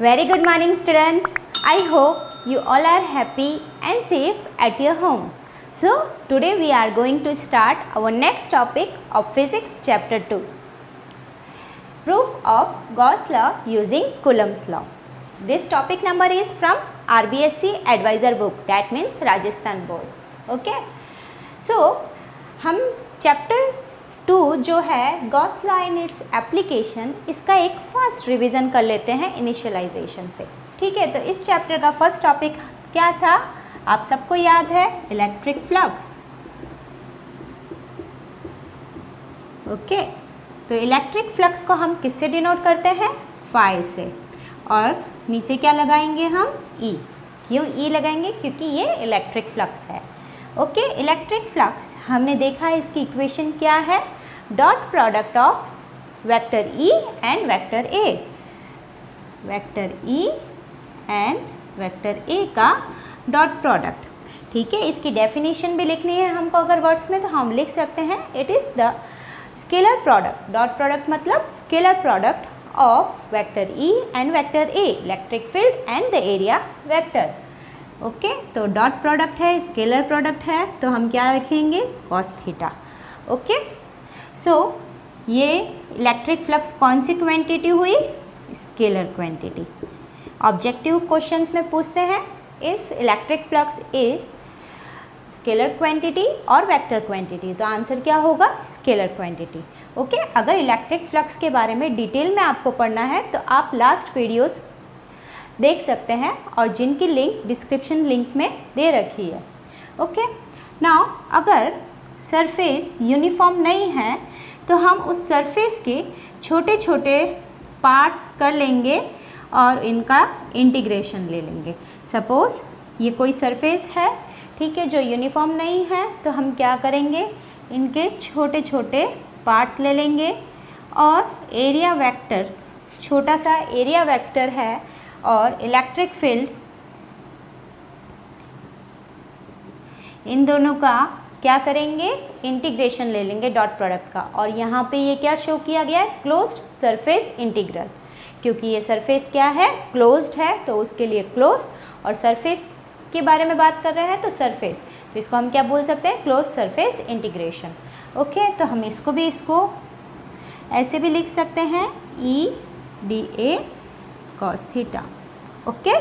Very good morning students. I hope you all are happy and safe at your home. So today we are going to start our next topic of physics chapter 2. Proof of Gauss law using Coulomb's law. This topic number is from RBSC advisor book, that means Rajasthan board. Okay. So हम chapter 2 जो है Gauss law in its application, इसका एक fast revision कर लेते हैं initialisation से. ठीक है, तो इस चैप्टर का फर्स्ट टॉपिक क्या था आप सबको याद है, इलेक्ट्रिक फ्लक्स. ओके, तो इलेक्ट्रिक फ्लक्स को हम किससे डिनोट करते हैं, फाई से, और नीचे क्या लगाएंगे हम, ई. क्यों ई लगाएंगे, क्योंकि ये इलेक्ट्रिक फ्लक्स है. ओके, इलेक्ट्रिक फ्लक्स हमने देखा है, इसकी इक्वेशन क्या है, dot product of vector E and vector A. Vector E and vector ए का डॉट प्रोडक्ट. ठीक है, इसकी डेफिनेशन भी लिखनी है हमको अगर वर्ड्स में, तो हम लिख सकते हैं it is the scalar product. Dot product मतलब scalar product of vector E and vector A, electric field and the area vector. Okay, तो डॉट प्रोडक्ट है, स्केलर प्रोडक्ट है, तो हम क्या रखेंगे, कॉस थीटा. ओके, सो ये इलेक्ट्रिक फ्लक्स कौन सी क्वांटिटी हुई, स्केलर क्वांटिटी. ऑब्जेक्टिव क्वेश्चंस में पूछते हैं इस electric flux a scalar quantity और वेक्टर क्वांटिटी, तो आंसर क्या होगा, स्केलर क्वांटिटी. ओके, अगर इलेक्ट्रिक फ्लक्स के बारे में डिटेल में आपको पढ़ना है तो आप लास्ट वीडियोस देख सकते हैं, और जिनकी लिंक डिस्क्रिप्शन लिंक में दे रखी है. ओके, नाउ अगर सरफेस यूनिफॉर्म नहीं है तो हम उस सरफेस के छोटे छोटे पार्ट्स कर लेंगे और इनका इंटीग्रेशन ले लेंगे. सपोज़ ये कोई सरफेस है, ठीक है, जो यूनिफॉर्म नहीं है, तो हम क्या करेंगे, इनके छोटे छोटे पार्ट्स ले लेंगे और एरिया वेक्टर, छोटा सा एरिया वेक्टर है, और इलेक्ट्रिक फील्ड, इन दोनों का क्या करेंगे, इंटीग्रेशन ले लेंगे डॉट प्रोडक्ट का. और यहाँ पे ये क्या शो किया गया है, क्लोज्ड सरफेस इंटीग्रल, क्योंकि ये सरफेस क्या है, क्लोज्ड है, तो उसके लिए क्लोज्ड, और सरफेस के बारे में बात कर रहे हैं तो सरफेस, तो इसको हम क्या बोल सकते हैं, क्लोज सरफेस इंटीग्रेशन. ओके, तो हम इसको भी ऐसे भी लिख सकते हैं, E D A cos theta. Okay,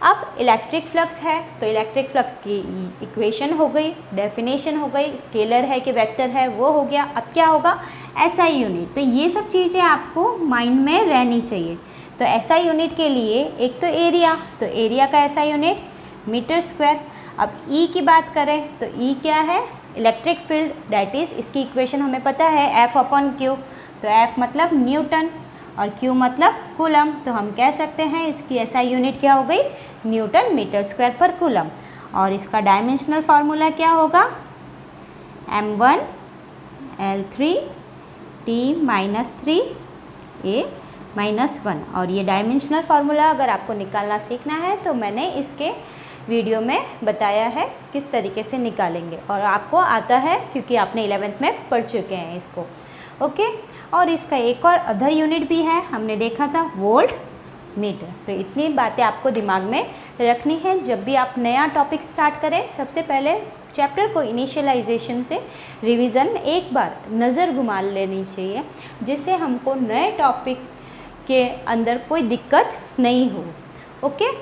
अब इलेक्ट्रिक फ्लक्स है तो इलेक्ट्रिक फ्लक्स की इक्वेशन हो गई, डेफिनेशन हो गई, स्केलर है कि वेक्टर है वो हो गया. अब क्या होगा, एसआई यूनिट. तो ये सब चीज़ें आपको माइंड में रहनी चाहिए. तो एसआई यूनिट के लिए एक तो एरिया, तो एरिया का एसआई यूनिट मीटर स्क्वायर. अब ई की बात करें तो ई क्या है, इलेक्ट्रिक फील्ड, दैट इज़ इसकी इक्वेशन हमें पता है, एफ अपॉन क्यू. तो एफ मतलब न्यूटन और क्यू मतलब कूलम, तो हम कह सकते हैं इसकी एसआई यूनिट क्या हो गई, न्यूटन मीटर स्क्वायर पर कूलम. और इसका डायमेंशनल फार्मूला क्या होगा, m1 l3 t minus 3 a minus 1. और ये डायमेंशनल फार्मूला अगर आपको निकालना सीखना है तो मैंने इसके वीडियो में बताया है किस तरीके से निकालेंगे, और आपको आता है क्योंकि आपने 11th में पढ़ चुके हैं इसको. ओके, और इसका एक और अदर यूनिट भी है, हमने देखा था वोल्ट मीटर. तो इतनी बातें आपको दिमाग में रखनी है जब भी आप नया टॉपिक स्टार्ट करें. सबसे पहले चैप्टर को इनिशियलाइजेशन से रिवीजन एक बार नज़र घुमा लेनी चाहिए, जिससे हमको नए टॉपिक के अंदर कोई दिक्कत नहीं हो. ओके,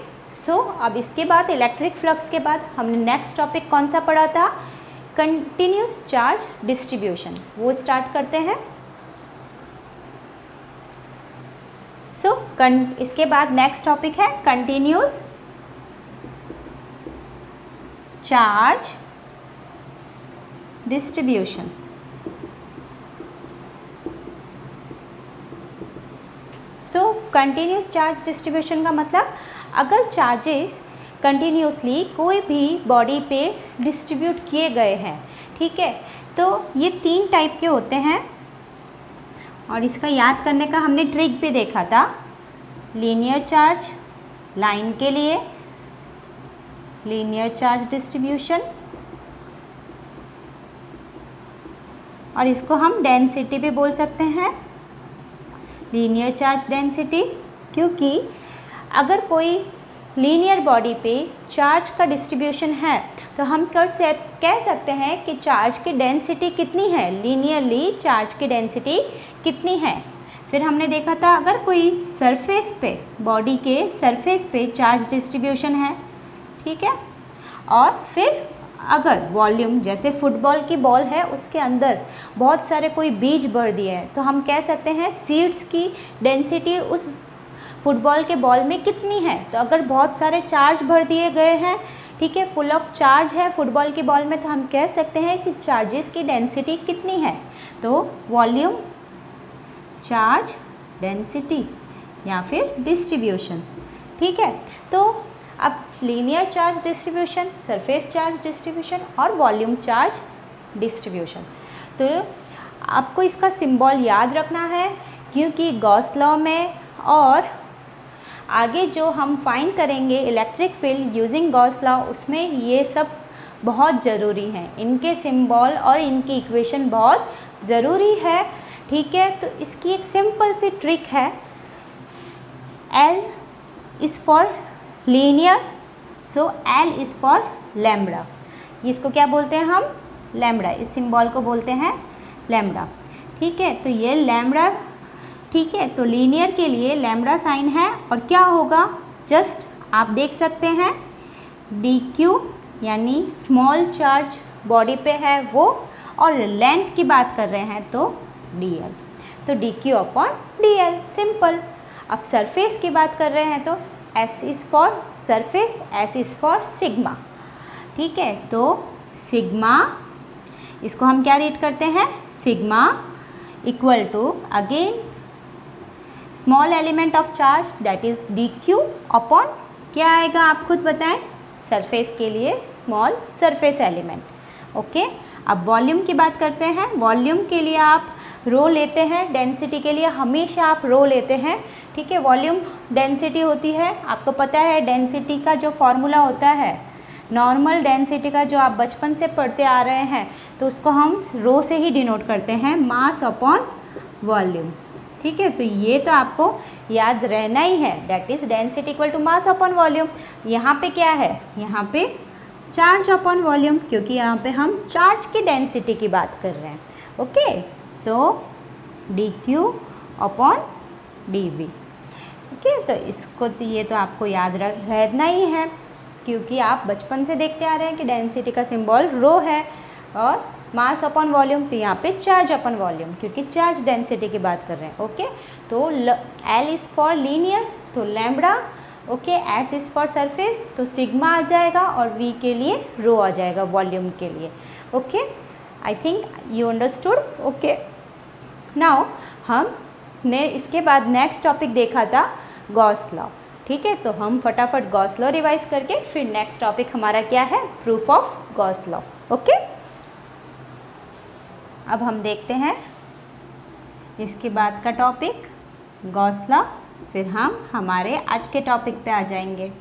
सो अब इसके बाद इलेक्ट्रिक फ्लक्स के बाद हमने नेक्स्ट टॉपिक कौन सा पढ़ा था, कंटिन्यूस चार्ज डिस्ट्रीब्यूशन, वो स्टार्ट करते हैं. सो इसके बाद नेक्स्ट टॉपिक है कंटिन्यूस चार्ज डिस्ट्रीब्यूशन. तो कंटिन्यूस चार्ज डिस्ट्रीब्यूशन का मतलब अगर चार्जेस कंटिन्यूसली कोई भी बॉडी पे डिस्ट्रीब्यूट किए गए हैं, ठीक है, तो ये 3 टाइप के होते हैं, और इसका याद करने का हमने ट्रिक भी देखा था. लीनियर चार्ज लाइन के लिए लीनियर चार्ज डिस्ट्रीब्यूशन, और इसको हम डेंसिटी भी बोल सकते हैं, लीनियर चार्ज डेंसिटी, क्योंकि अगर कोई लीनियर बॉडी पे चार्ज का डिस्ट्रीब्यूशन है तो हम कह सकते हैं कि चार्ज की डेंसिटी कितनी है, लीनियरली चार्ज की डेंसिटी कितनी है। फिर हमने देखा था अगर कोई सरफेस पे, बॉडी के सरफेस पे चार्ज डिस्ट्रीब्यूशन है, ठीक है, और फिर अगर वॉल्यूम, जैसे फुटबॉल की बॉल है उसके अंदर बहुत सारे कोई बीज भर दिए हैं, तो हम कह सकते हैं सीड्स की डेंसिटी उस फुटबॉल के बॉल में कितनी है। तो अगर बहुत सारे चार्ज भर दिए गए हैं, ठीक है, फुल ऑफ चार्ज है फुटबॉल की बॉल में, तो हम कह सकते हैं कि चार्जेस की डेंसिटी कितनी है। तो वॉल्यूम, चार्ज, डेंसिटी या फिर डिस्ट्रीब्यूशन, ठीक है। तो अब linear charge distribution, surface charge distribution और वॉल्यूम चार्ज डिस्ट्रीब्यूशन, तो आपको इसका सिंबल याद रखना है, क्योंकि गॉस लॉ में और आगे जो हम फाइंड करेंगे electric field using Gauss law, उसमें ये सब बहुत ज़रूरी हैं, इनके सिंबल और इनकी इक्वेशन बहुत ज़रूरी है, ठीक है। तो इसकी एक सिंपल सी ट्रिक है, L is for linear, so L is for lambda. इसको क्या बोलते हैं हम, लैम्बडा, इस सिंबल को बोलते हैं लैम्बडा, ठीक है। तो ये लैम्बडा, ठीक है, तो लीनियर के लिए लैम्बडा साइन है, और क्या होगा, जस्ट आप देख सकते हैं dq, यानी स्मॉल चार्ज बॉडी पे है वो, और लेंथ की बात कर रहे हैं तो dl, तो dq अपॉन dl, सिंपल। अब सरफेस की बात कर रहे हैं तो S is for surface, S is for sigma, ठीक है। तो सिग्मा, इसको हम क्या रीड करते हैं, sigma equal to again small element of charge that is dq upon क्या आएगा, आप खुद बताएं, सरफेस के लिए स्मॉल सरफेस एलिमेंट, ओके। अब वॉल्यूम की बात करते हैं, वॉल्यूम के लिए आप रो लेते हैं, डेंसिटी के लिए हमेशा आप रो लेते हैं, ठीक है। वॉल्यूम डेंसिटी होती है, आपको पता है डेंसिटी का जो फॉर्मूला होता है, नॉर्मल डेंसिटी का जो आप बचपन से पढ़ते आ रहे हैं, तो उसको हम रो से ही डिनोट करते हैं, मास अपॉन वॉल्यूम, ठीक है। तो ये तो आपको याद रहना ही है, that is density equal to mass upon volume. यहाँ पे क्या है, यहाँ पे चार्ज अपॉन वॉल्यूम, क्योंकि यहाँ पे हम चार्ज की डेंसिटी की बात कर रहे हैं, ओके। तो dq अपॉन dv, ओके। तो इसको तो ये तो आपको याद रहना ही है, क्योंकि आप बचपन से देखते आ रहे हैं कि डेंसिटी का सिंबल रो है, और मास अपॉन वॉल्यूम, तो यहाँ पे चार्ज अपॉन वॉल्यूम, क्योंकि चार्ज डेंसिटी की बात कर रहे हैं, ओके। तो L इज़ फॉर लीनियर, तो lambda, okay. S is for surface, तो सिग्मा आ जाएगा, और V के लिए रो आ जाएगा वॉल्यूम के लिए, okay. I think you understood, okay. Now हमने इसके बाद नेक्स्ट टॉपिक देखा था गॉस लॉ, ठीक है। तो हम फटाफट गॉस लॉ रिवाइज करके फिर नेक्स्ट टॉपिक हमारा क्या है, proof of Gauss law, okay. अब हम देखते हैं इसके बाद का टॉपिक गॉस लॉ, फिर हम हमारे आज के टॉपिक पे आ जाएंगे।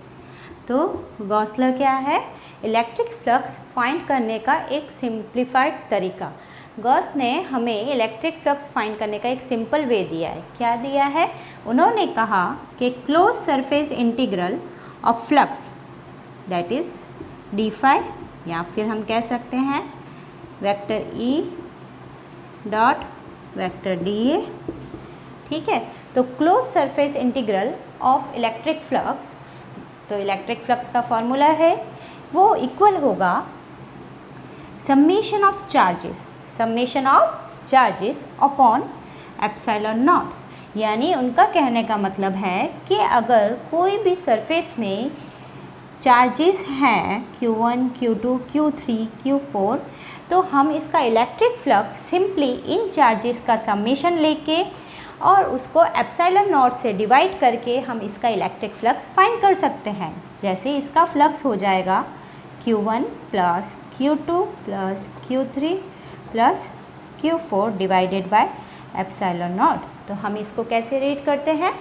तो गॉस लॉ क्या है, इलेक्ट्रिक फ्लक्स फाइंड करने का एक सिंप्लीफाइड तरीका। गॉस ने हमें इलेक्ट्रिक फ्लक्स फाइंड करने का एक सिंपल वे दिया है। क्या दिया है, उन्होंने कहा कि close surface integral of flux that is d phi, या फिर हम कह सकते हैं vector E dot vector dA, ठीक है। तो close surface integral of electric flux, तो इलेक्ट्रिक फ्लक्स का फॉर्मूला है वो इक्वल होगा summation of charges upon epsilon naught. यानी उनका कहने का मतलब है कि अगर कोई भी सरफेस में चार्जेस हैं Q1, Q2, Q3, Q4, तो हम इसका electric flux simply in charges का समेशन लेके और उसको एप्सिलॉन नॉट से डिवाइड करके हम इसका इलेक्ट्रिक फ्लक्स फाइंड कर सकते हैं। जैसे इसका फ्लक्स हो जाएगा Q1 plus Q2 plus Q3 plus Q4 divided by epsilon naught. तो हम इसको कैसे रीड करते हैं,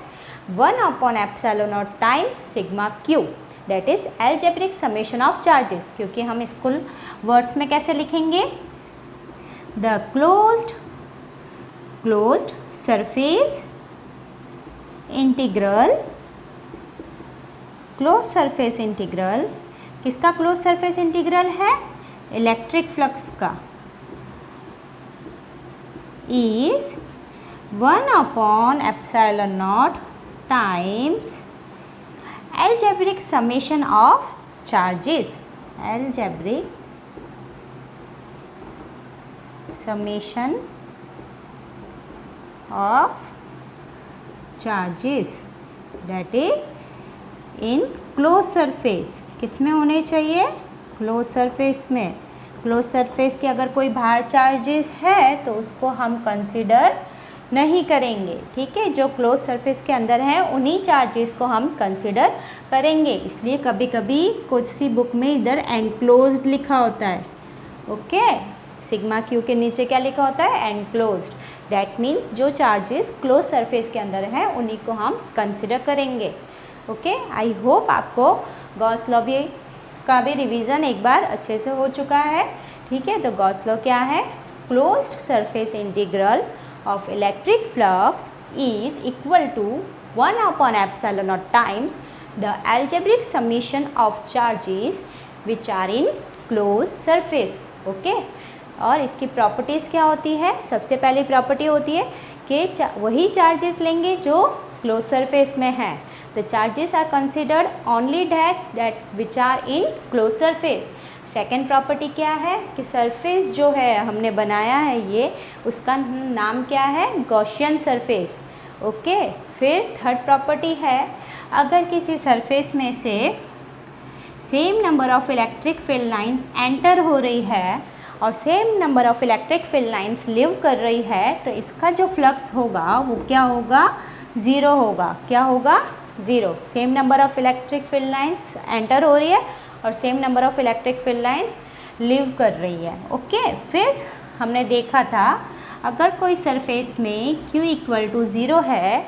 1 upon epsilon naught times sigma Q, that is algebraic summation of charges. क्योंकि हम इसको वर्ड्स में कैसे लिखेंगे, the closed surface integral close surface integral, किसका क्लोज सरफेस इंटीग्रल है? इलेक्ट्रिक फ्लक्स का, is 1/ε0 times algebraic summation of charges, algebraic summation of charges, that is in closed surface. किस में होने चाहिए? क्लोज सरफेस में। क्लोज सरफेस के अगर कोई बाहर चार्जेस है तो उसको हम कंसिडर नहीं करेंगे, ठीक है। जो क्लोज सरफेस के अंदर है उन्हीं चार्जेस को हम कंसिडर करेंगे। इसलिए कभी कभी कुछ सी बुक में इधर एनक्लोज्ड लिखा होता है, ओके। सिग्मा क्यू के नीचे क्या लिखा होता है? एनक्लोज्ड। डैट मीन्स जो चार्जेस क्लोज सरफेस के अंदर हैं उन्हीं को हम कंसिडर करेंगे, ओके। आई होप आपको गॉस लॉ का भी रिवीजन एक बार अच्छे से हो चुका है, ठीक है। तो गॉस लॉ क्या है? Closed surface integral of electric flux is equal to 1/ε0 times the algebraic summation of charges which are in closed surface, okay। और इसकी प्रॉपर्टीज़ क्या होती है? सबसे पहली प्रॉपर्टी होती है कि वही चार्जेस लेंगे जो क्लोज सरफेस में है। The charges are considered only that which are in close surface. Second property क्या है कि सरफेस जो है हमने बनाया है ये, उसका नाम क्या है? Gaussian surface, okay. फिर थर्ड प्रॉपर्टी है, अगर किसी सरफेस में से same number of electric field lines enter हो रही है और same number of electric field lines live कर रही है तो इसका जो फ्लक्स होगा वो क्या होगा? ज़ीरो होगा। क्या होगा? Zero. Same number of electric field lines enter हो रही है और same number of electric field lines live कर रही है, ओके। फिर हमने देखा था अगर कोई सरफेस में Q = 0 है,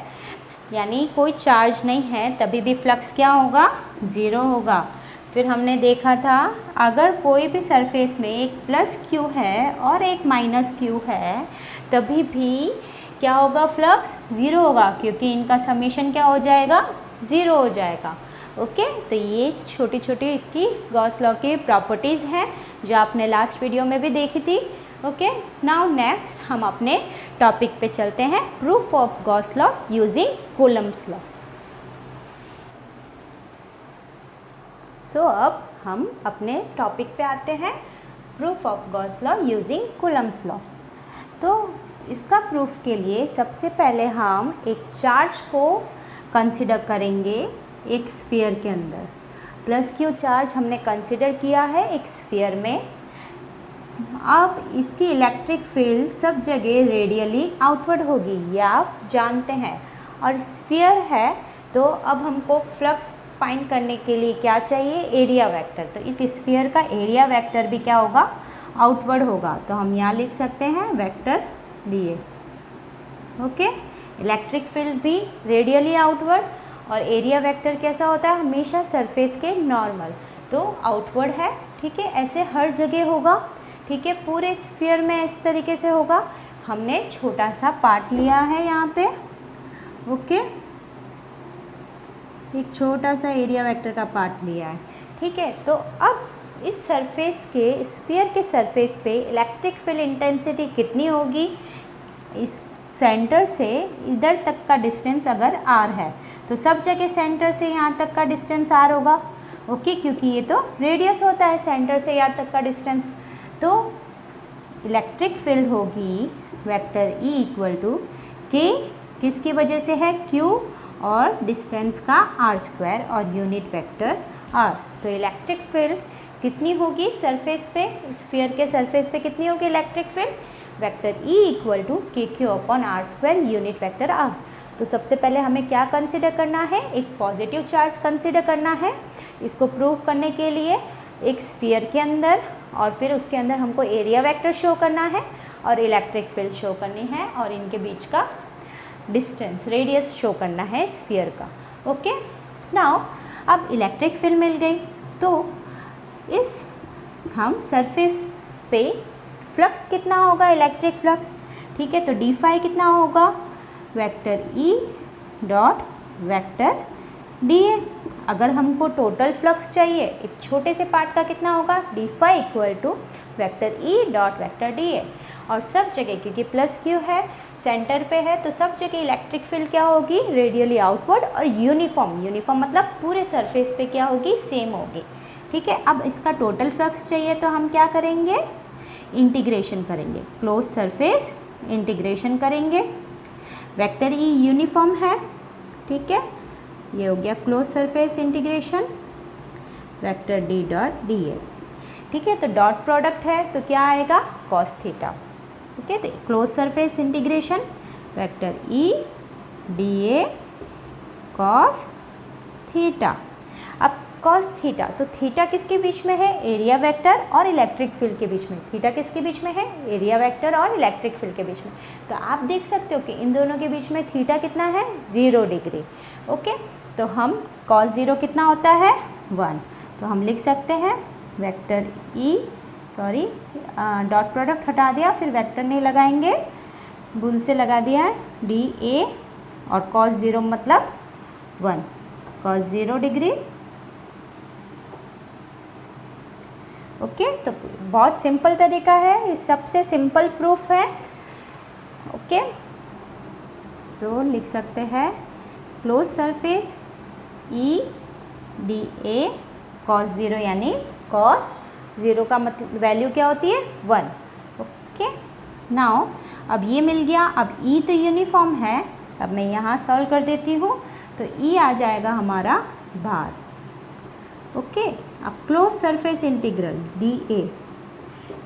यानी कोई चार्ज नहीं है, तभी भी फ्लक्स क्या होगा? ज़ीरो होगा। फिर हमने देखा था अगर कोई भी सरफेस में एक +Q है और एक -Q है, तभी भी क्या होगा? फ्लक्स ज़ीरो होगा, क्योंकि इनका समेशन क्या हो जाएगा? ज़ीरो हो जाएगा, ओके। तो ये छोटी छोटी इसकी गॉस लॉ की प्रॉपर्टीज़ हैं जो आपने लास्ट वीडियो में भी देखी थी, ओके। नाउ नेक्स्ट हम अपने टॉपिक पे चलते हैं, proof of Gauss law using Coulomb's law. So अब हम अपने टॉपिक पे आते हैं, proof of Gauss law using Coulomb's law. तो इसका प्रूफ के लिए सबसे पहले हम एक चार्ज को कंसिडर करेंगे एक स्फीयर के अंदर। +Q चार्ज हमने कंसिडर किया है एक स्फीयर में। अब इसकी इलेक्ट्रिक फील्ड सब जगह रेडियली आउटवर्ड होगी, ये आप जानते हैं। और स्फीयर है तो अब हमको फ्लक्स फाइंड करने के लिए क्या चाहिए? Area vector. तो इस स्फीयर का एरिया वेक्टर भी क्या होगा? आउटवर्ड होगा। तो हम यहाँ लिख सकते हैं वेक्टर लिए, ओके। इलेक्ट्रिक फील्ड भी रेडियली आउटवर्ड और एरिया वेक्टर कैसा होता है? हमेशा सरफेस के नॉर्मल, तो आउटवर्ड है, ठीक है। ऐसे हर जगह होगा, ठीक है। पूरे स्फीयर में इस तरीके से होगा। हमने छोटा सा पार्ट लिया है यहाँ पे, ओके। एक छोटा सा एरिया वेक्टर का पार्ट लिया है, ठीक है। तो अब इस सरफेस के स्फीयर के सरफेस पे इलेक्ट्रिक फील्ड इंटेंसिटी कितनी होगी? इस सेंटर से इधर तक का डिस्टेंस अगर r है तो सब जगह सेंटर से यहाँ तक का डिस्टेंस r होगा, ओके। क्योंकि ये तो रेडियस होता है सेंटर से यहाँ तक का डिस्टेंस। तो इलेक्ट्रिक फील्ड होगी वेक्टर E = K, किसकी वजह से है? Q और डिस्टेंस का r² और यूनिट वेक्टर r। तो इलेक्ट्रिक फील्ड कितनी होगी सरफेस पे? स्फीयर के सरफेस पे कितनी होगी electric field? Vector E = KQ/r² unit vector r। तो सबसे पहले हमें क्या कंसिडर करना है? एक पॉजिटिव चार्ज कंसिडर करना है। इसको प्रूव करने के लिए एक स्फीयर के अंदर और फिर उसके अंदर हमको एरिया वेक्टर शो करना है और इलेक्ट्रिक फील्ड शो करनी है और इनके बीच का डिस्टेंस रेडियस शो करना है स्फीयर का, ओके। नाउ अब इलेक्ट्रिक फील्ड मिल गई तो इस हम सरफेस पे फ्लक्स कितना होगा? इलेक्ट्रिक फ्लक्स, ठीक है। तो d∅ कितना होगा? Vector E dot vector dA। अगर हमको टोटल फ्लक्स चाहिए एक छोटे से पार्ट का कितना होगा, d phi equal to vector E dot vector d A. और सब जगह क्योंकि प्लस क्यू है, सेंटर पे है, तो सब जगह इलेक्ट्रिक फील्ड क्या होगी, रेडियली आउटवर्ड और यूनिफॉर्म, यूनिफॉर्म मतलब पूरे सरफेस पे क्या होगी, सेम होगी। ठीक है, अब इसका टोटल फ्लक्स चाहिए तो हम क्या करेंगे, इंटीग्रेशन करेंगे, क्लोज सरफेस इंटीग्रेशन करेंगे। वेक्टर ई यूनिफॉर्म है, ठीक है, ये हो गया close surface integration vector D dot D A. ठीक है, तो डॉट प्रोडक्ट है तो क्या आएगा, कॉस थीटा। ठीक है, तो close surface integration vector E D A cos theta. अब कॉस थीटा, तो थीटा किसके बीच में है, एरिया वेक्टर और इलेक्ट्रिक फील्ड के बीच में। थीटा किसके बीच में है, एरिया वेक्टर और इलेक्ट्रिक फील्ड के बीच में। तो आप देख सकते हो कि इन दोनों के बीच में थीटा कितना है, 0 डिग्री। ओके, तो हम कॉस 0 कितना होता है, 1। तो हम लिख सकते हैं vector E, sorry dot product हटा दिया, फिर वेक्टर नहीं लगाएंगे, भूल से लगा दिया है, डी ए और कॉस 0 मतलब 1, कॉस 0 डिग्री। ओके, तो बहुत सिंपल तरीका है, ये सबसे सिंपल प्रूफ है। ओके, तो लिख सकते हैं close surface E D A cos 0, यानी कॉस 0 का मतलब वैल्यू क्या होती है, 1। ओके, नाउ अब ये मिल गया। अब ई तो यूनिफॉर्म है, अब मैं यहाँ सॉल्व कर देती हूँ, तो ई आ जाएगा हमारा बाहर। ओके, अब close surface integral D A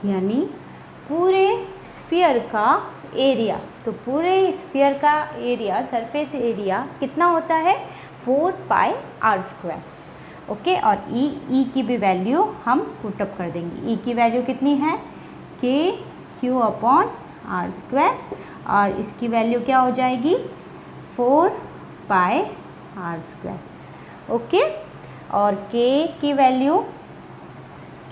यानी पूरे स्फीयर का एरिया, तो पूरे स्फीयर का एरिया, सरफेस एरिया कितना होता है, 4 पाई आर स्क्वायर। ओके, और ई की भी वैल्यू हम पुटअप कर देंगे। ई की वैल्यू कितनी है, के क्यू अपॉन आर स्क्वायर, और इसकी वैल्यू क्या हो जाएगी, 4 पाई आर स्क्वायर। ओके, और k की वैल्यू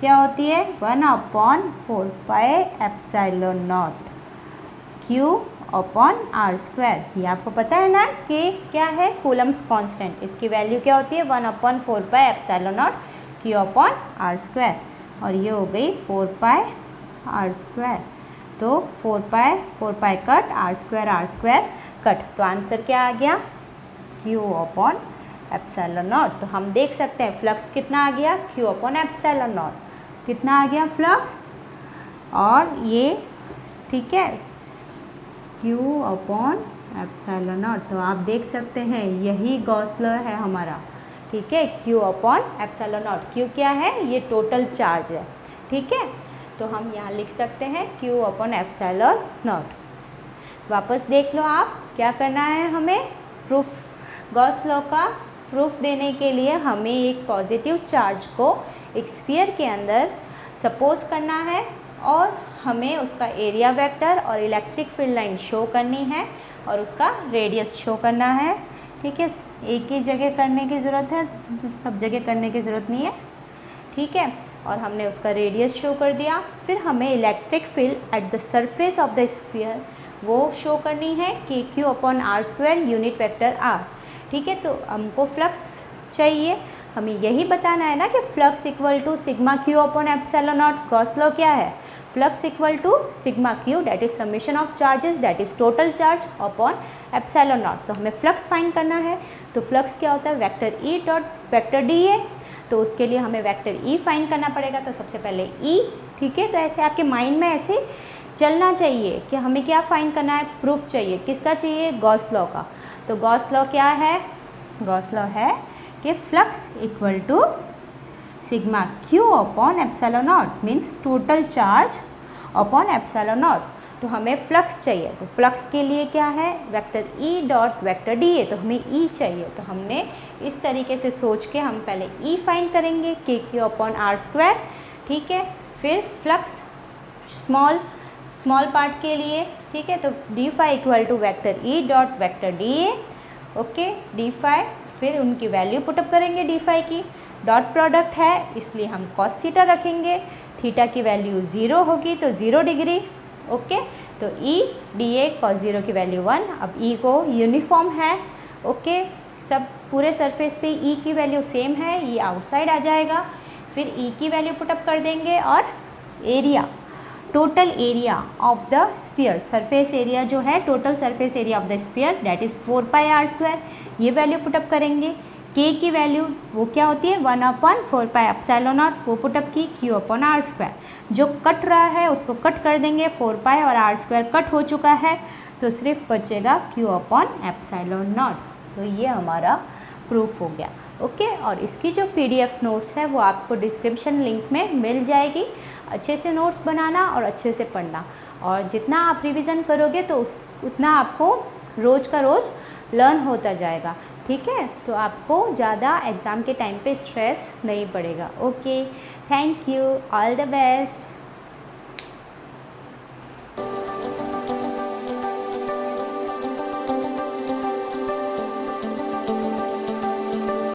क्या होती है, 1/4 pi epsilon naught q upon r square. ये आपको पता है ना, k क्या है, कूलम्स कांस्टेंट, इसकी वैल्यू क्या होती है, 1/4 pi epsilon naught q upon r square, और ये हो गई 4 पाई आर स्क्वायर। तो 4 pi cut, r square cut, तो आंसर क्या आ गया, q अपॉन एप्सिलॉन नॉट। तो हम देख सकते हैं फ्लक्स कितना आ गया, q अपॉन एप्सिलॉन नॉट, कितना आ गया फ्लक्स, और ये ठीक है q अपॉन एप्सिलॉन नॉट। तो आप देख सकते हैं यही गॉस लॉ है हमारा। ठीक है, q upon epsilon naught, q क्या है, ये टोटल चार्ज है। ठीक है, तो हम यहाँ लिख सकते हैं q अपॉन एप्सिलॉन नॉट। वापस देख लो आप, क्या करना है हमें, प्रूफ, गॉस लॉ का प्रूफ देने के लिए हमें एक पॉजिटिव चार्ज को एक स्फीयर के अंदर सपोज करना है, और हमें उसका एरिया वेक्टर और इलेक्ट्रिक फील्ड लाइन शो करनी है, और उसका रेडियस शो करना है। ठीक है, एक ही जगह करने की ज़रूरत है, सब जगह करने की ज़रूरत नहीं है। ठीक है, और हमने उसका रेडियस शो कर दिया, फिर हमें electric field at the surface of the sphere वो शो करनी है कि q upon r square unit vector r. ठीक है, तो हमको फ्लक्स चाहिए, हमें यही बताना है ना कि flux equal to sigma q upon epsilon naught. Gauss law क्या है, flux equal to sigma q that is summation of charges that is total charge upon epsilon naught. तो हमें फ्लक्स फाइंड करना है, तो फ्लक्स क्या होता है, vector E dot vector d ए। तो उसके लिए हमें वेक्टर ई फाइंड करना पड़ेगा, तो सबसे पहले ई। ठीक है, तो ऐसे आपके माइंड में ऐसे चलना चाहिए कि हमें क्या फाइंड करना है, प्रूफ चाहिए, किसका चाहिए, गॉस लॉ का। तो गॉस लॉ क्या है, गॉस लॉ है कि flux equal to sigma q upon epsilon naught, means total charge upon epsilon naught. तो हमें फ्लक्स चाहिए, तो फ्लक्स के लिए क्या है, vector E dot vector d ए, तो हमें ई चाहिए। तो हमने इस तरीके से सोच के हम पहले ई फाइंड करेंगे, के क्यू अपॉन आर स्क्वायर। ठीक है, फिर फ्लक्स स्मॉल पार्ट के लिए, ठीक है, तो d phi equal to vector E dot vector d A. Okay, d phi, फिर उनकी वैल्यू पुटअप करेंगे डी फाई की, डॉट प्रोडक्ट है इसलिए हम कॉस थीटा रखेंगे, थीटा की वैल्यू 0 होगी तो 0 डिग्री। ओके, तो ई डी ए कॉस 0 की वैल्यू 1। अब ई को यूनिफॉर्म है, ओके, सब पूरे सरफेस पे ई की वैल्यू सेम है, ई आउटसाइड आ जाएगा, फिर ई की वैल्यू पुटअप कर देंगे और area, total area of the sphere, surface area जो है total surface area of the sphere that is 4πr², ये वैल्यू पुटअप करेंगे। के की वैल्यू वो क्या होती है 1/4πε0, वो पुटअप की Q/r², जो कट रहा है उसको कट कर देंगे, 4π और r² कट हो चुका है तो सिर्फ बचेगा Q/ε0। तो ये हमारा प्रूफ हो गया। ओके, और इसकी जो PDF नोट्स है वो आपको डिस्क्रिप्शन लिंक में मिल जाएगी। अच्छे से नोट्स बनाना और अच्छे से पढ़ना, और जितना आप रिवीजन करोगे तो उतना आपको रोज़ का रोज़ लर्न होता जाएगा। ठीक है, तो आपको ज़्यादा एग्ज़ाम के टाइम पे स्ट्रेस नहीं पड़ेगा। Okay, thank you, all the best.